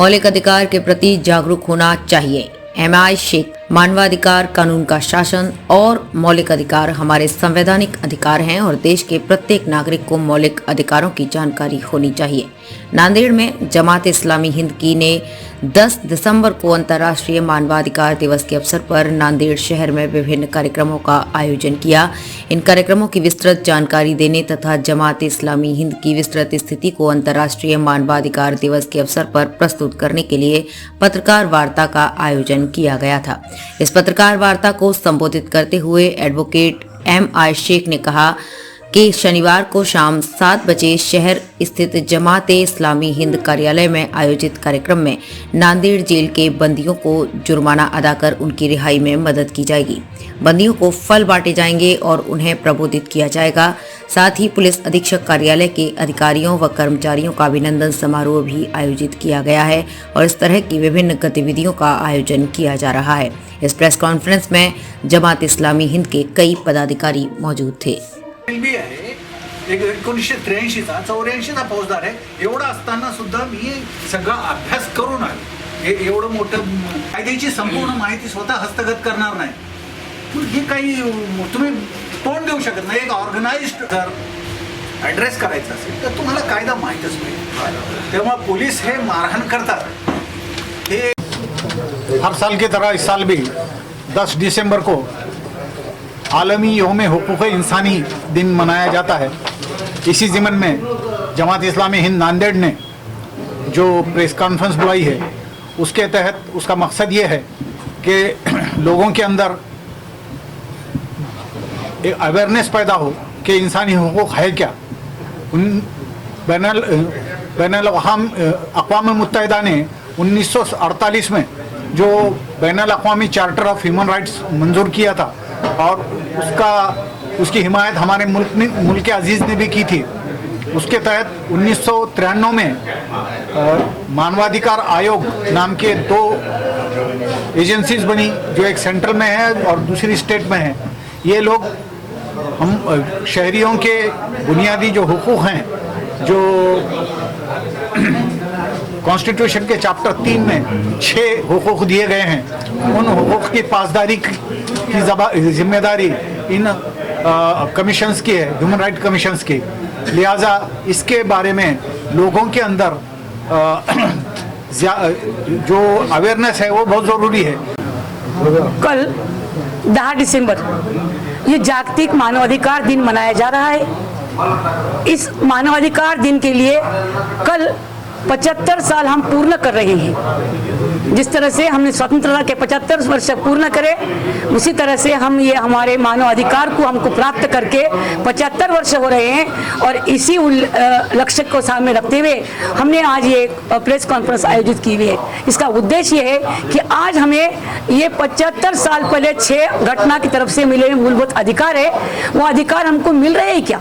मौलिक अधिकार के प्रति जागरूक होना चाहिए। एमआई शेख। मानवाधिकार कानून का शासन और मौलिक अधिकार हमारे संवैधानिक अधिकार हैं और देश के प्रत्येक नागरिक को मौलिक अधिकारों की जानकारी होनी चाहिए। नांदेड़ में जमात-ए-इस्लामी हिंद की ने 10 दिसंबर को अंतर्राष्ट्रीय मानवाधिकार दिवस के अवसर पर नांदेड़ शहर में विभिन्न कार्यक्रमों का आयोजन किया। इन कार्यक्रमों की विस्तृत जानकारी देने तथा जमात-ए-इस्लामी हिंद की विस्तृत स्थिति को अंतर्राष्ट्रीय मानवाधिकार दिवस के अवसर पर प्रस्तुत करने के लिए पत्रकार वार्ता का आयोजन किया गया था। इस पत्रकार वार्ता को संबोधित करते हुए एडवोकेट एमआई शेख ने कहा कि शनिवार को शाम 7 बजे शहर स्थित जमात-ए-इस्लामी हिंद कार्यालय में आयोजित कार्यक्रम में नांदेड़ जेल के बंदियों को जुर्माना अदा कर उनकी रिहाई में मदद की जाएगी। बंदियों को फल बांटे जाएंगे और उन्हें प्रबोधित किया जाएगा। साथ ही पुलिस अधीक्षक कार्यालय के अधिकारियों व कर्मचारियों का अभिनंदन समारोह भी आयोजित किया गया है और इस तरह की विभिन्न गतिविधियों का आयोजन किया जा रहा है। इस प्रेस कॉन्फ्रेंस में जमात-ए-इस्लामी हिंद के कई पदाधिकारी मौजूद थे। बी आहे 1983चा 84चा फौजदार आहे। एवढा असताना सुद्धा मी सगळा अभ्यास करून आलो। एवढं मोठं कायद्याची संपूर्ण माहिती स्वतः हस्तगत करणार नाही। हे काही तुम्ही तोंड देऊ शकत नाही। एक ऑर्गनाइज्ड जर ॲड्रेस करायचा असेल तर तुम्हाला कायदा माहीतच नाही। तेव्हा पोलीस हे मारहाण करतात। हे हर साल की तरह इस साल भी 10 दिसंबर को आलमी यौम हुकूक़ इंसानी दिन मनाया जाता है। इसी ज़िमन में जमात-ए-इस्लामी हिंद नांदेड़ ने जो प्रेस कॉन्फ्रेंस बुलाई है उसके तहत उसका मकसद ये है कि लोगों के अंदर एक अवेयरनेस पैदा हो कि इंसानी हुकूक़ है क्या। अक़वाम मुत्तहिदा ने 1948 में जो बैनुल अक़वामी चार्टर ऑफ ह्यूमन राइट्स मंजूर किया था और उसकी हिमायत हमारे मुल्क के अजीज़ ने भी की थी। उसके तहत 1993 में मानवाधिकार आयोग नाम के 2 एजेंसीज बनी, जो एक सेंट्रल में है और दूसरी स्टेट में है। ये लोग हम शहरियों के बुनियादी जो हुकूक़ हैं, जो कॉन्स्टिट्यूशन के चैप्टर 3 में 6 हुकूक़ दिए गए हैं, उन हुकूक़ की पासदारी की जिम्मेदारी इन कमीशंस की है, ह्यूमन राइट कमीशंस की। लिहाजा इसके बारे में लोगों के अंदर जो अवेयरनेस है वो बहुत ज़रूरी है। कल 10 दिसंबर ये जागतिक मानवाधिकार दिन मनाया जा रहा है। इस मानवाधिकार दिन के लिए कल 75 साल हम पूर्ण कर रहे हैं। जिस तरह से हमने स्वतंत्रता के 75 वर्ष पूर्ण करे, उसी तरह से हम ये हमारे मानवाधिकार को हमको प्राप्त करके 75 वर्ष हो रहे हैं और इसी लक्ष्य को सामने रखते हुए हमने आज ये प्रेस कॉन्फ्रेंस आयोजित की हुई है। इसका उद्देश्य ये है कि आज हमें ये 75 साल पहले 6 घटना की तरफ से मिले मूलभूत अधिकार है, वो अधिकार हमको मिल रहे हैं क्या?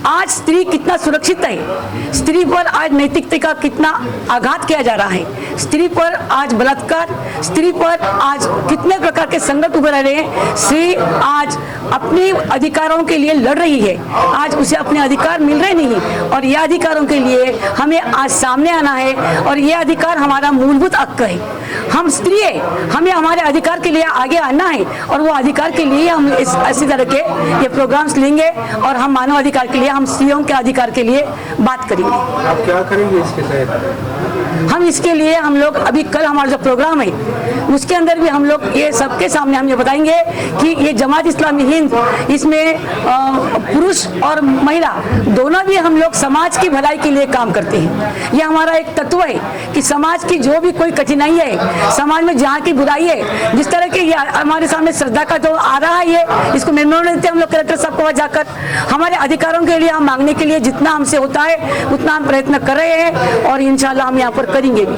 आज स्त्री कितना सुरक्षित है, स्त्री पर आज नैतिकता का कितना आघात किया जा रहा है, स्त्री पर आज बलात्कार, स्त्री पर आज कितने प्रकार के संकट उभर रहे हैं। स्त्री आज अपने अधिकारों के लिए लड़ रही है, आज उसे अपने अधिकार मिल रहे नहीं और ये अधिकारों के लिए हमें आज सामने आना है और ये अधिकार हमारा मूलभूत हक है। हम स्त्री है, हमें हमारे अधिकार के लिए आगे आना है और वो अधिकार के लिए हम इसी तरह के ये प्रोग्राम्स लेंगे और हम मानव अधिकार के लिए, हम स्त्रियों के अधिकार के लिए बात करेंगे। आप क्या करेंगे इसके तहत? हम इसके लिए हम लोग अभी कल हमारा जो प्रोग्राम है उसके अंदर भी हम लोग ये सबके सामने हम ये बताएंगे कि ये जमात-ए-इस्लामी हिंद, इसमें पुरुष और महिला दोनों भी हम लोग समाज की भलाई के लिए काम करते हैं। ये हमारा एक तत्व है कि समाज की जो भी कोई कठिनाई है, समाज में जहाँ की बुराई है, जिस तरह के हमारे सामने श्रद्धा का जो आ रहा है, ये इसको मेमोरेंडम देते हम लोग कलेक्टर साहब को जाकर हमारे अधिकारों के लिए हम मांगने के लिए जितना हमसे होता है उतना हम प्रयत्न कर रहे हैं और इंशाल्लाह हम यहाँ पर करेंगे भी।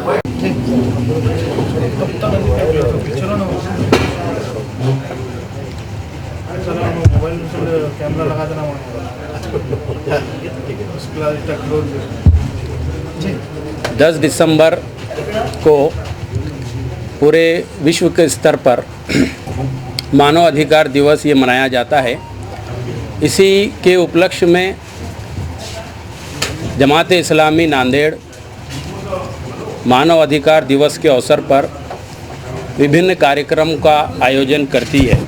कैमरा लगा देना 10 दिसंबर को पूरे विश्व के स्तर पर मानव अधिकार दिवस ये मनाया जाता है। इसी के उपलक्ष्य में जमात-ए-इस्लामी नांदेड़ मानव अधिकार दिवस के अवसर पर विभिन्न कार्यक्रम का आयोजन करती है।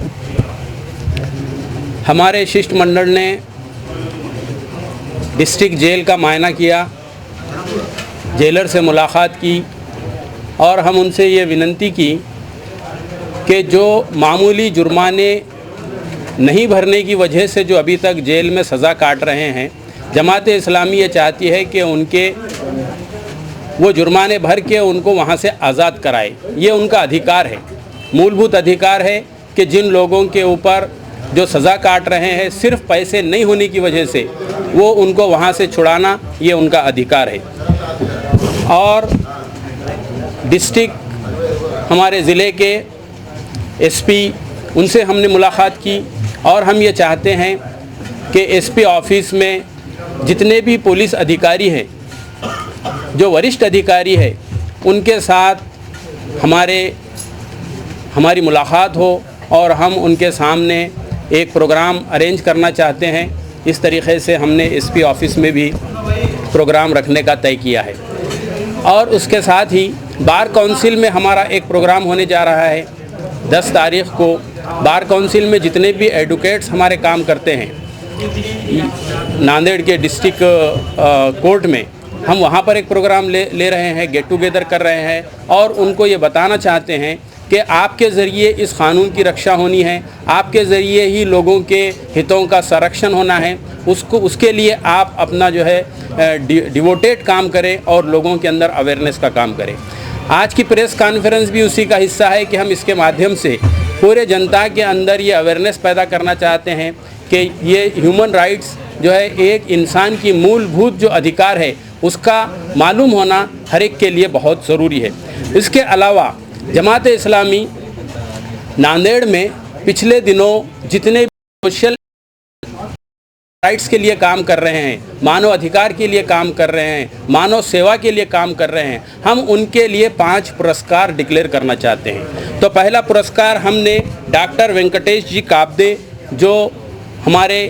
हमारे शिष्टमंडल ने डिस्ट्रिक्ट जेल का मायना किया, जेलर से मुलाकात की और हम उनसे ये विनती की कि जो मामूली जुर्माने नहीं भरने की वजह से जो अभी तक जेल में सज़ा काट रहे हैं, जमात इस्लामी ये चाहती है कि उनके वो जुर्माने भर के उनको वहाँ से आज़ाद कराए। ये उनका अधिकार है, मूलभूत अधिकार है कि जिन लोगों के ऊपर जो सज़ा काट रहे हैं सिर्फ पैसे नहीं होने की वजह से वो उनको वहाँ से छुड़ाना, ये उनका अधिकार है। और डिस्ट्रिक्ट हमारे ज़िले के एसपी, उनसे हमने मुलाकात की और हम ये चाहते हैं कि एसपी ऑफिस में जितने भी पुलिस अधिकारी हैं, जो वरिष्ठ अधिकारी है, उनके साथ हमारी मुलाकात हो और हम उनके सामने एक प्रोग्राम अरेंज करना चाहते हैं। इस तरीक़े से हमने एसपी ऑफिस में भी प्रोग्राम रखने का तय किया है। और उसके साथ ही बार काउंसिल में हमारा एक प्रोग्राम होने जा रहा है 10 तारीख़ को। बार काउंसिल में जितने भी एडवोकेट्स हमारे काम करते हैं नांदेड़ के डिस्ट्रिक्ट कोर्ट में, हम वहाँ पर एक प्रोग्राम ले रहे हैं, गेट टुगेदर कर रहे हैं और उनको ये बताना चाहते हैं कि आपके ज़रिए इस कानून की रक्षा होनी है, आपके ज़रिए ही लोगों के हितों का संरक्षण होना है। उसके लिए आप अपना जो है डिवोटेड काम करें और लोगों के अंदर अवेयरनेस का काम करें। आज की प्रेस कॉन्फ्रेंस भी उसी का हिस्सा है कि हम इसके माध्यम से पूरे जनता के अंदर ये अवेयरनेस पैदा करना चाहते हैं कि ये ह्यूमन राइट्स जो है, एक इंसान की मूलभूत जो अधिकार है, उसका मालूम होना हर एक के लिए बहुत ज़रूरी है। इसके अलावा जमात इस्लामी नांदेड़ में पिछले दिनों जितने सोशल राइट्स के लिए काम कर रहे हैं, मानव अधिकार के लिए काम कर रहे हैं, मानव सेवा के लिए काम कर रहे हैं, हम उनके लिए 5 पुरस्कार डिक्लेयर करना चाहते हैं। तो पहला पुरस्कार हमने डॉक्टर वेंकटेश जी काब्दे, जो हमारे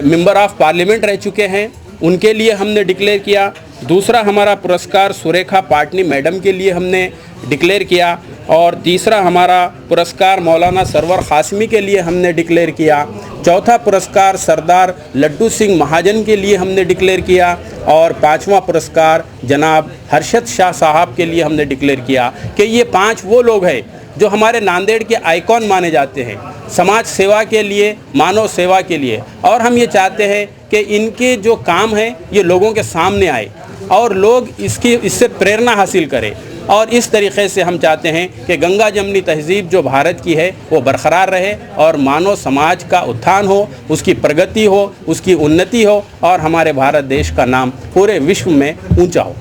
मेंबर ऑफ पार्लियामेंट रह चुके हैं, उनके लिए हमने डिक्लेयर किया। दूसरा हमारा पुरस्कार सुरेखा पाटनी मैडम के लिए हमने डिक्लेयर किया। और तीसरा हमारा पुरस्कार मौलाना सरवर कासमी के लिए हमने डिक्लेयर किया। चौथा पुरस्कार सरदार लड्डू सिंह महाजन के लिए हमने डिक्लेयर किया। और 5वां पुरस्कार जनाब हर्षद शाह साहब के लिए हमने डिक्लेयर किया कि ये 5 वो लोग हैं जो हमारे नांदेड़ के आइकॉन माने जाते हैं समाज सेवा के लिए, मानव सेवा के लिए। और हम ये चाहते हैं कि इनके जो काम है ये लोगों के सामने आए और लोग इससे प्रेरणा हासिल करें। और इस तरीक़े से हम चाहते हैं कि गंगा जमनी तहज़ीब जो भारत की है वो बरकरार रहे और मानव समाज का उत्थान हो, उसकी प्रगति हो, उसकी उन्नति हो और हमारे भारत देश का नाम पूरे विश्व में ऊंचा हो।